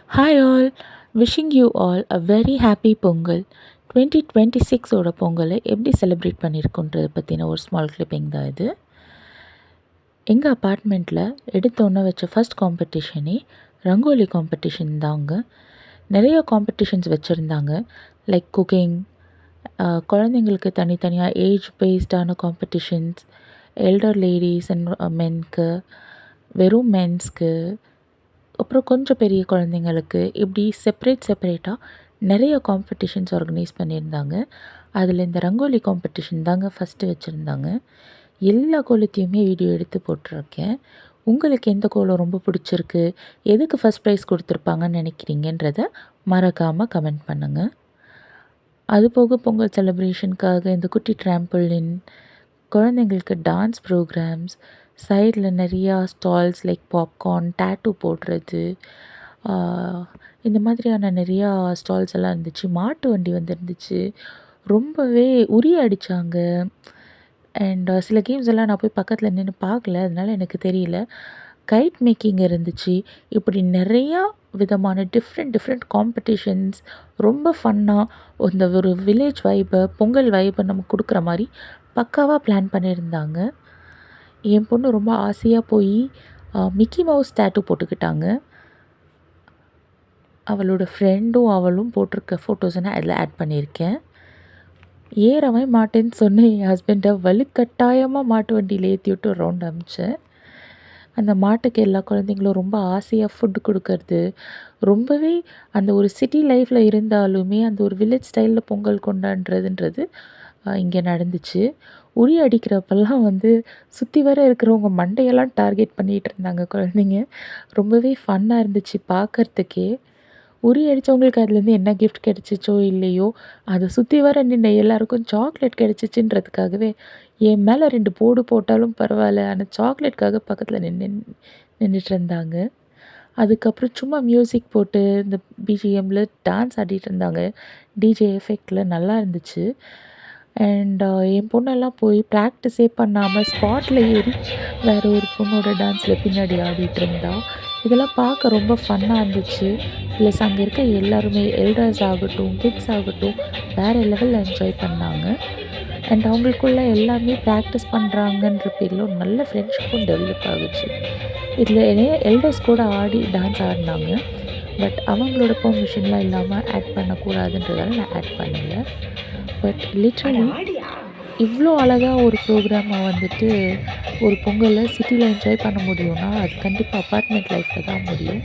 Hi all, wishing you all a very happy Pongal 2026ஓட பொங்கலை எப்படி celebrate பண்ணியிருக்கோன்றதை பற்றின ஒரு ஸ்மால் கிளிப்பிங் தான் இது. எங்கள் அப்பார்ட்மெண்ட்டில் எடுத்தோன்னே வச்ச ஃபஸ்ட் காம்படிஷனே ரங்கோலி காம்படிஷன் தாங்க. நிறைய காம்படிஷன்ஸ் வச்சுருந்தாங்க. லைக் குக்கிங், குழந்தைங்களுக்கு தனித்தனியாக ஏஜ் பேஸ்டான காம்படிஷன்ஸ், எல்டர் லேடீஸ் அண்ட் மென்க்கு, வெறும் மென்ஸ்க்கு, அப்புறம் கொஞ்சம் பெரிய குழந்தைங்களுக்கு இப்படி செப்பரேட்டாக நிறைய காம்படிஷன்ஸ் ஆர்கனைஸ் பண்ணியிருந்தாங்க. அதில் இந்த ரங்கோலி காம்படிஷன் தாங்க ஃபஸ்ட்டு வச்சுருந்தாங்க. எல்லா கோலத்தையுமே வீடியோ எடுத்து போட்டிருக்கேன். உங்களுக்கு எந்த கோலம் ரொம்ப பிடிச்சிருக்கு, எதுக்கு ஃபஸ்ட் ப்ரைஸ் கொடுத்துருப்பாங்கன்னு நினைக்கிறீங்கன்றத மறக்காமல் கமெண்ட் பண்ணுங்கள். அதுபோக பொங்கல் செலிப்ரேஷனுக்காக இந்த குட்டி ட்ராம்பிளின், குழந்தைங்களுக்கு டான்ஸ் ப்ரோக்ராம்ஸ், சைடில் நிறையா ஸ்டால்ஸ் லைக் பாப்கார்ன், டேட்டூ போடுறது, இந்த மாதிரியான நிறையா ஸ்டால்ஸ் எல்லாம் இருந்துச்சு. மாட்டு வண்டி வந்துருந்துச்சு. ரொம்பவே உரி அடித்தாங்க. அண்ட் சில கேம்ஸ் எல்லாம் நான் போய் பக்கத்தில் நின்று பார்க்கல, அதனால எனக்கு தெரியல. கைட் மேக்கிங் இருந்துச்சு. இப்படி நிறையா விதமான டிஃப்ரெண்ட் காம்படிஷன்ஸ் ரொம்ப ஃபன்னாக இந்த ஒரு வில்லேஜ் வைபை, பொங்கல் வைபை நமக்கு கொடுக்குற மாதிரி பக்காவாக பிளான் பண்ணியிருந்தாங்க. என் பொண்ணு ரொம்ப ஆசையாக போய் மிக்கி மவுஸ் டேட்டூ போட்டுக்கிட்டாங்க. அவளோட ஃப்ரெண்டும் அவளும் போட்டிருக்க ஃபோட்டோஸை நான் அதில் ஆட் பண்ணியிருக்கேன். ஏறவே மாட்டேன்னு சொன்ன என் ஹஸ்பண்டை வலுக்கட்டாயமாக மாட்டு வண்டியில் ஏற்றி விட்டு ரவுண்ட் அமிச்சேன். அந்த மாட்டுக்கு எல்லா குழந்தைங்களும் ரொம்ப ஆசையாக ஃபுட்டு கொடுக்கறது, ரொம்பவே அந்த ஒரு சிட்டி லைஃப்பில் இருந்தாலுமே அந்த ஒரு வில்லேஜ் ஸ்டைலில் பொங்கல் கொண்டாடுறதுன்றது இங்கே நடந்துச்சு. உரி அடிக்கிறப்பெல்லாம் சுற்றி வர இருக்கிறவங்க மண்டையெல்லாம் டார்கெட் பண்ணிகிட்டு இருந்தாங்க குழந்தைங்க. ரொம்பவே ஃபன்னாக இருந்துச்சு பார்க்குறதுக்கே. உரி அடித்தவங்களுக்கு அதுலேருந்து என்ன கிஃப்ட் கிடச்சிச்சோ இல்லையோ, அதை சுற்றி வர நின்ற எல்லாருக்கும் சாக்லேட் கிடச்சிச்சின்றதுக்காகவே என் மேலே 2 போடு போட்டாலும் பரவாயில்ல, ஆனால் சாக்லேட்காக பக்கத்தில் நின்றுட்டு இருந்தாங்க. அதுக்கப்புறம் சும்மா மியூசிக் போட்டு இந்த பிஜிஎம்மில் டான்ஸ் ஆடிட்டு இருந்தாங்க. டிஜே எஃபெக்டில் நல்லா இருந்துச்சு. அண்ட் என் பொண்ணெல்லாம் போய் ப்ராக்டிஸே பண்ணாமல் ஸ்பாட்டில் ஏறி வேறு ஒரு பொண்ணோட டான்ஸில் பின்னாடி ஆடிட்டு இருந்தா. இதெல்லாம் பார்க்க ரொம்ப ஃபன்னாக இருந்துச்சு. ப்ளஸ் அங்கே இருக்க எல்லாருமே எல்டர்ஸ் ஆகட்டும், கிட்ஸ் ஆகட்டும் வேறு லெவலில் என்ஜாய் பண்ணாங்க. அண்ட் அவங்களுக்குள்ள எல்லாமே ப்ராக்டிஸ் பண்ணுறாங்கன்ற பேரில் ஒரு நல்ல ஃப்ரெண்ட்ஷிப்பும் டெவலப் ஆகுச்சு. இதில் எல்டர்ஸ் கூட ஆடி டான்ஸ் ஆடினாங்க. பட் அவங்களோட பெர்மிஷன்லாம் இல்லாமல் ஆட் பண்ணக்கூடாதுன்றதால நான் ஆட் பண்ணலை. பட் லிட்ரலி இவ்வளோ அழகாக ஒரு ப்ரோக்ராமை ஒரு பொங்கலை சிட்டியில் என்ஜாய் பண்ண முடியும்னா அது கண்டிப்பாக அப்பார்ட்மெண்ட் லைஃப்பில் தான் முடியும்.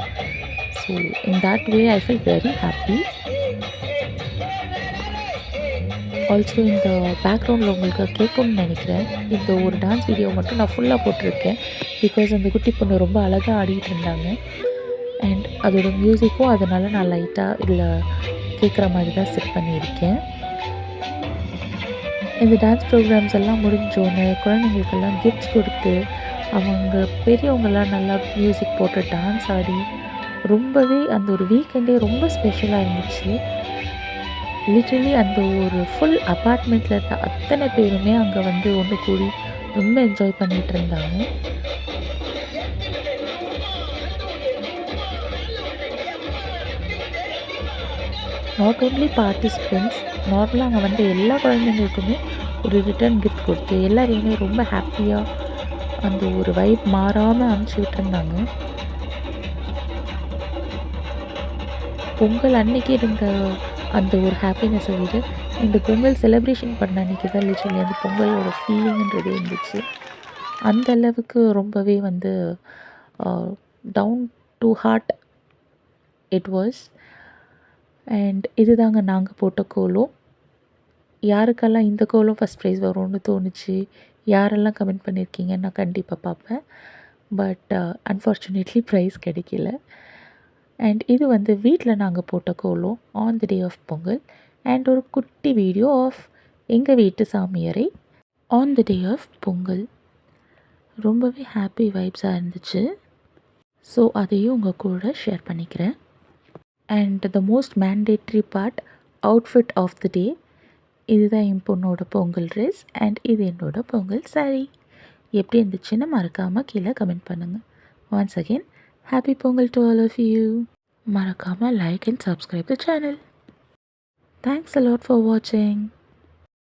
So in that way I feel very happy. Also இந்த பேக்ரவுண்டில் உங்களுக்கு கேட்கும்னு நினைக்கிறேன். இந்த ஒரு டான்ஸ் வீடியோ மட்டும் நான் ஃபுல்லாக போட்டிருக்கேன். பிகாஸ் அந்த குட்டி பொண்ணு ரொம்ப அழகாக ஆடிட்டு இருந்தாங்க. அண்ட் அதோடய மியூசிக்கும் அதனால் நான் லைட்டாக இதில் கேட்குற மாதிரி தான் செட் பண்ணியிருக்கேன். இந்த டான்ஸ் ப்ரோக்ராம்ஸ் எல்லாம் முடிஞ்சோடனே குழந்தைங்களுக்கெல்லாம் கிஃப்ட்ஸ் கொடுத்து அவங்க பெரியவங்கெல்லாம் நல்லா மியூசிக் போட்டு டான்ஸ் ஆடி ரொம்பவே அந்த ஒரு வீக்கெண்டே ரொம்ப ஸ்பெஷலாக இருந்துச்சு. லிட்ரலி அந்த ஒரு ஃபுல் அப்பார்ட்மெண்ட்டில் இருந்த அத்தனை பேருமே அங்கே ஒன்று கூடி ரொம்ப என்ஜாய் பண்ணிகிட்டு இருந்தாங்க. நாட் ஓன்லி பார்ட்டிசிபெண்ட்ஸ், நார்மலாக அங்கே எல்லா குழந்தைங்களுக்குமே ஒரு ரிட்டர்ன் கிஃப்ட் கொடுத்து எல்லாரையுமே ரொம்ப ஹாப்பியாக அந்த ஒரு வைப் மாறாமல் அனுப்பிச்சி விட்டுருந்தாங்க. பொங்கல் அன்னைக்கு இருந்த அந்த ஒரு ஹாப்பினஸை விட இந்த பொங்கல் செலிப்ரேஷன் பண்ண அன்றைக்கி தான் லிட்ரலி அந்த பொங்கலோட ஃபீலிங்கிறது இருந்துச்சு. அந்த அளவுக்கு ரொம்பவே down to heart it was. And இது தாங்க நாங்கள் போட்ட கோலம். யாருக்கெல்லாம் இந்த கோலம் ஃபஸ்ட் ப்ரைஸ் வரும்னு தோணுச்சு, யாரெல்லாம் கமெண்ட் பண்ணியிருக்கீங்க நான் கண்டிப்பாக பார்ப்பேன். பட் அன்ஃபார்ச்சுனேட்லி ப்ரைஸ் கிடைக்கல. அண்ட் இது வீட்டில் நாங்கள் போட்ட கோலம் on the day of Pongal. And ஒரு குட்டி வீடியோ ஆஃப் எங்கள் வீட்டு சாமியாரை on the day of Pongal. ரொம்பவே ஹாப்பி வைப்ஸாக இருந்துச்சு. ஸோ அதையும் உங்கள் கூட ஷேர் பண்ணிக்கிறேன். And the most mandatory part, outfit of the day. இதுதான் என் பொண்ணோட பொங்கல் ட்ரெஸ் அண்ட் இது என்னோடய பொங்கல் சாரீ. எப்படி இருந்துச்சுன்னு மறக்காமல் கீழே கமெண்ட் பண்ணுங்கள். Once again happy Pongal to all of you. மறக்காமல் like and subscribe the channel. Thanks a lot for watching.